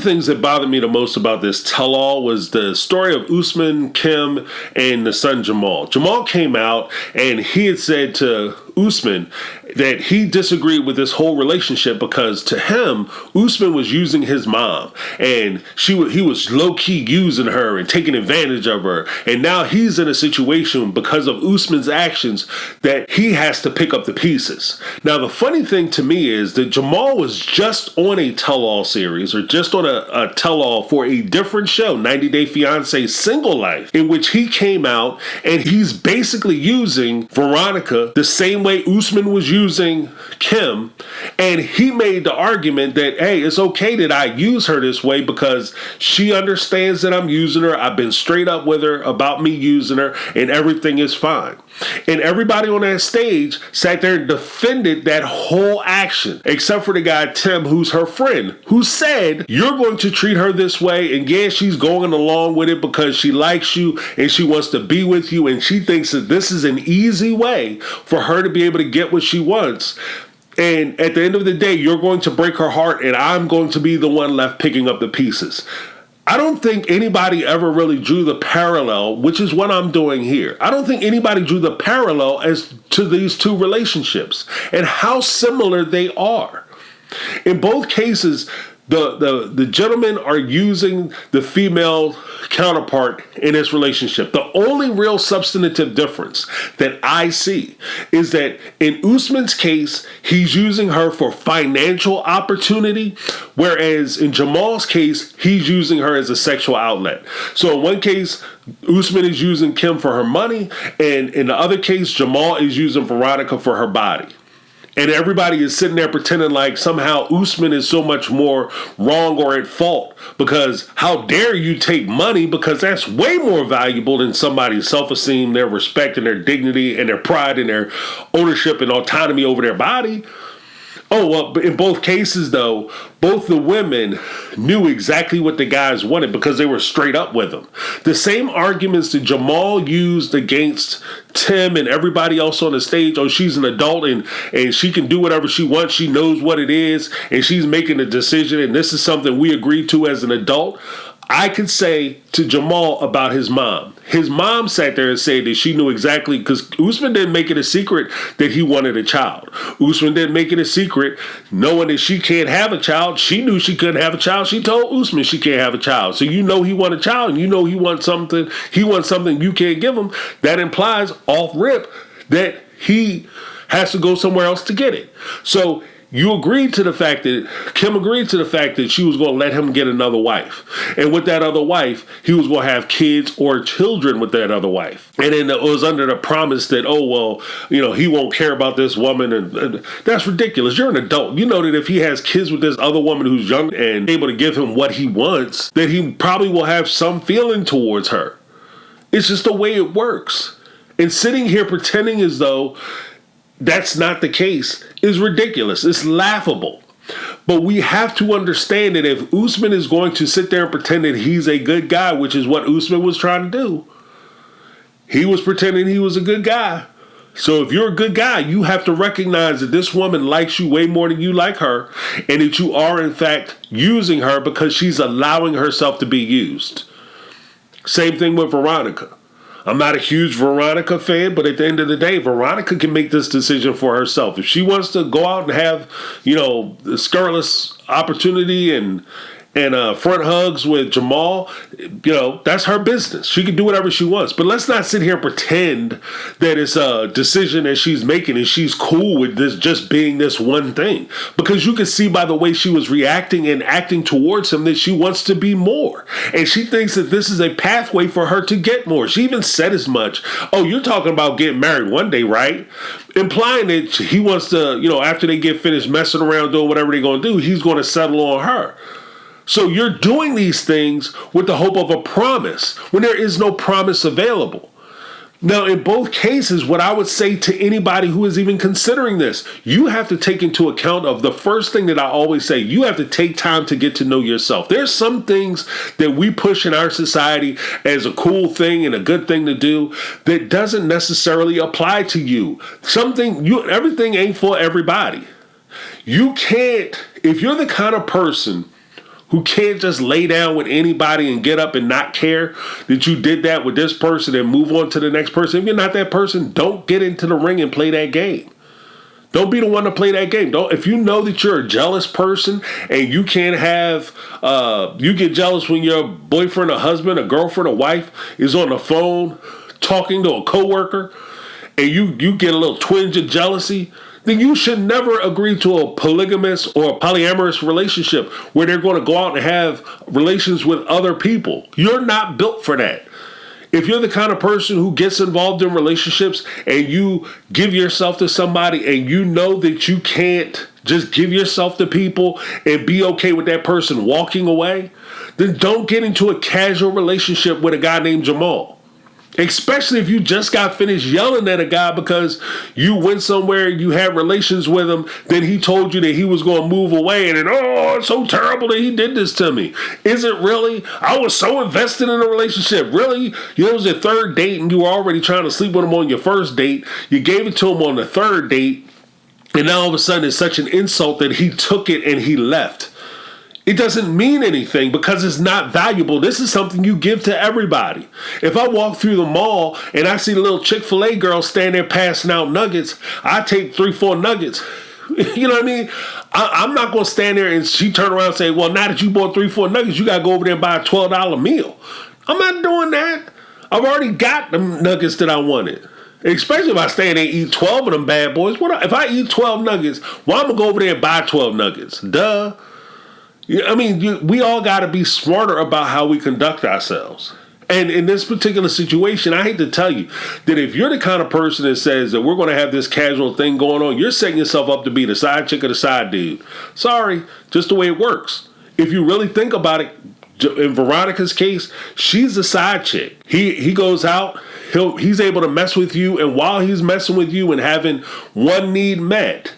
the things that bothered me the most about this tell-all was the story of Usman, Kim, and the son Jamal. Jamal came out and he had said to Usman that he disagreed with this whole relationship because to him, Usman was using his mom and he was low-key using her and taking advantage of her. And now he's in a situation because of Usman's actions that he has to pick up the pieces. Now, the funny thing to me is that Jamal was just on a tell-all series or just on a tell-all for a different show, 90 Day Fiance Single Life, in which he came out and he's basically using Veronica the same way Usman was using Kim, and he made the argument that, hey, it's okay that I use her this way because she understands that I'm using her. I've been straight up with her about me using her, and everything is fine. And everybody on that stage sat there and defended that whole action, except for the guy, Tim, who's her friend, who said, you're going to treat her this way, and yeah, she's going along with it because she likes you and she wants to be with you, and she thinks that this is an easy way for her to be able to get what she wants. And at the end of the day, you're going to break her heart, and I'm going to be the one left picking up the pieces. I don't think anybody ever really drew the parallel, which is what I'm doing here. I don't think anybody drew the parallel as to these two relationships and how similar they are. In both cases, the gentlemen are using the female counterpart in this relationship. The only real substantive difference that I see is that in Usman's case, he's using her for financial opportunity, whereas in Jamal's case, he's using her as a sexual outlet. So in one case, Usman is using Kim for her money, and in the other case, Jamal is using Veronica for her body. And everybody is sitting there pretending like somehow Usman is so much more wrong or at fault because how dare you take money, because that's way more valuable than somebody's self-esteem, their respect and their dignity and their pride and their ownership and autonomy over their body. Oh, well, in both cases, though, both the women knew exactly what the guys wanted because they were straight up with them. The same arguments that Jamal used against Tim and everybody else on the stage, oh, she's an adult and she can do whatever she wants, she knows what it is, and she's making a decision, and this is something we agreed to as an adult. I could say to Jamal about his mom. His mom sat there and said that she knew exactly, because Usman didn't make it a secret that he wanted a child. Usman didn't make it a secret knowing that she can't have a child. She knew she couldn't have a child. She told Usman she can't have a child. So you know he wants a child, and you know he wants something you can't give him. That implies off rip that he has to go somewhere else to get it. So you agreed to the fact that, Kim agreed to the fact that she was going to let him get another wife. And with that other wife, he was going to have kids or children with that other wife. And then it was under the promise that, oh, well, you know, he won't care about this woman. And that's ridiculous. You're an adult. You know that if he has kids with this other woman who's young and able to give him what he wants, that he probably will have some feeling towards her. It's just the way it works. And sitting here pretending as though that's not the case is ridiculous. It's laughable. But we have to understand that if Usman is going to sit there and pretend that he's a good guy, which is what Usman was trying to do, he was pretending he was a good guy. So if you're a good guy, you have to recognize that this woman likes you way more than you like her, and that you are, in fact, using her because she's allowing herself to be used. Same thing with Veronica. I'm not a huge Veronica fan, but at the end of the day, Veronica can make this decision for herself. If she wants to go out and have, you know, the scurrilous opportunity and front hugs with Jamal, you know, that's her business. She can do whatever she wants. But let's not sit here and pretend that it's a decision that she's making and she's cool with this just being this one thing. Because you can see by the way she was reacting and acting towards him that she wants to be more. And she thinks that this is a pathway for her to get more. She even said as much. Oh, you're talking about getting married one day, right? Implying that he wants to, you know, after they get finished messing around doing whatever they're going to do, he's going to settle on her. So you're doing these things with the hope of a promise when there is no promise available. Now, in both cases, what I would say to anybody who is even considering this, you have to take into account of the first thing that I always say, you have to take time to get to know yourself. There's some things that we push in our society as a cool thing and a good thing to do that doesn't necessarily apply to you. Everything ain't for everybody. You can't, if you're the kind of person who can't just lay down with anybody and get up and not care that you did that with this person and move on to the next person. If you're not that person, don't get into the ring and play that game. Don't be the one to play that game. If you know that you're a jealous person and you can't have, you get jealous when your boyfriend, a husband, a girlfriend, a wife is on the phone talking to a coworker, and you get a little twinge of jealousy, then you should never agree to a polygamous or a polyamorous relationship where they're going to go out and have relations with other people. You're not built for that. If you're the kind of person who gets involved in relationships and you give yourself to somebody and you know that you can't just give yourself to people and be okay with that person walking away, then don't get into a casual relationship with a guy named Jamal. Especially if you just got finished yelling at a guy because you went somewhere, you had relations with him, then he told you that he was going to move away, and then, oh, it's so terrible that he did this to me. Is it really? I was so invested in a relationship. Really? It was your third date and you were already trying to sleep with him on your first date. You gave it to him on the third date, and now all of a sudden it's such an insult that he took it and he left. It doesn't mean anything because it's not valuable. This is something you give to everybody. If I walk through the mall and I see the little Chick-fil-A girl standing there passing out nuggets, I take 3-4 nuggets. You know what I mean? I'm not going to stand there and she turn around and say, well, now that you bought 3-4 nuggets, you got to go over there and buy a $12 meal. I'm not doing that. I've already got the nuggets that I wanted. Especially if I stay there and eat 12 of them bad boys. If I eat 12 nuggets, why am I going to go over there and buy 12 nuggets? Duh. I mean, we all got to be smarter about how we conduct ourselves. And in this particular situation, I hate to tell you that if you're the kind of person that says that we're going to have this casual thing going on, you're setting yourself up to be the side chick or the side dude. Sorry, just the way it works. If you really think about it, in Veronica's case, she's the side chick. He goes out, he's able to mess with you, and while he's messing with you and having one need met,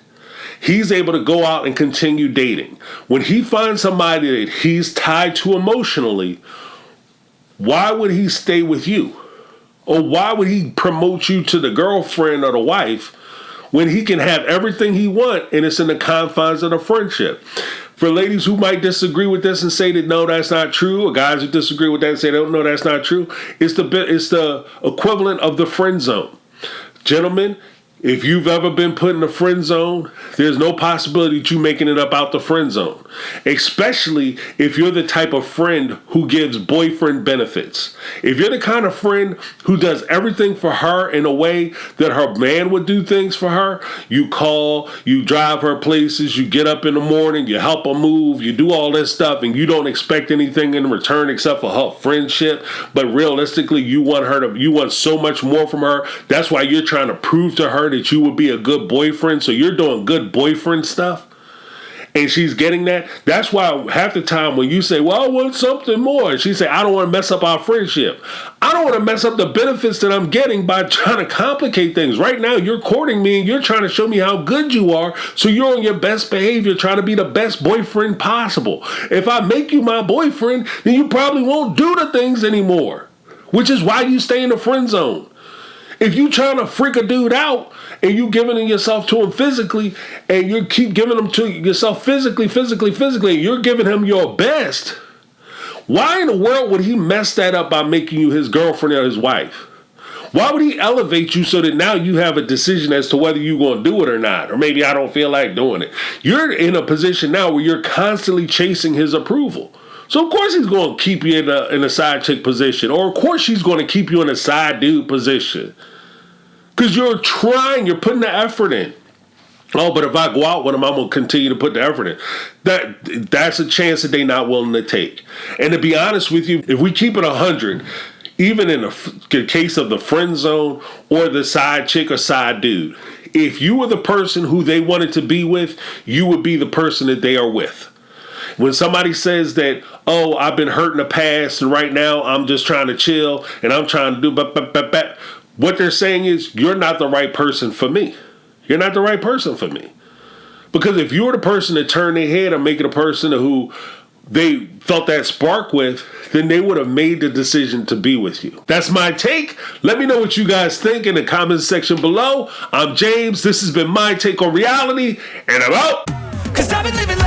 he's able to go out and continue dating. When he finds somebody that he's tied to emotionally, why would he stay with you? Or why would he promote you to the girlfriend or the wife when he can have everything he wants and it's in the confines of the friendship? For ladies who might disagree with this and say that no, that's not true, or guys who disagree with that and say no, that's not true, it's the equivalent of the friend zone. Gentlemen, if you've ever been put in the friend zone, there's no possibility that you making it up out the friend zone. Especially if you're the type of friend who gives boyfriend benefits. If you're the kind of friend who does everything for her in a way that her man would do things for her, you call, you drive her places, you get up in the morning, you help her move, you do all this stuff, and you don't expect anything in return except for her friendship. But realistically, you want so much more from her. That's why you're trying to prove to her that you would be a good boyfriend, so you're doing good boyfriend stuff, and she's getting that. That's why half the time when you say, well, I want something more, and she say, I don't want to mess up our friendship. I don't want to mess up the benefits that I'm getting by trying to complicate things. Right now, you're courting me, and you're trying to show me how good you are, so you're on your best behavior, trying to be the best boyfriend possible. If I make you my boyfriend, then you probably won't do the things anymore, which is why you stay in the friend zone. If you trying to freak a dude out and you giving yourself to him physically and you keep giving him to yourself physically, and you're giving him your best, why in the world would he mess that up by making you his girlfriend or his wife? Why would he elevate you so that now you have a decision as to whether you're going to do it or not? Or maybe I don't feel like doing it. You're in a position now where you're constantly chasing his approval. So of course he's going to keep you in a side chick position. Or of course she's going to keep you in a side dude position. Because you're putting the effort in. Oh, but if I go out with him, I'm going to continue to put the effort in. That's a chance that they're not willing to take. And to be honest with you, if we keep it 100, even in the case of the friend zone or the side chick or side dude, if you were the person who they wanted to be with, you would be the person that they are with. When somebody says that, oh, I've been hurt in the past and right now I'm just trying to chill and I'm trying to do what they're saying is you're not the right person for me. You're not the right person for me. Because if you were the person that turned their head and make it a person who they felt that spark with, then they would have made the decision to be with you. That's my take. Let me know what you guys think in the comments section below. I'm James. This has been my take on reality, and I'm out. 'Cause I've been living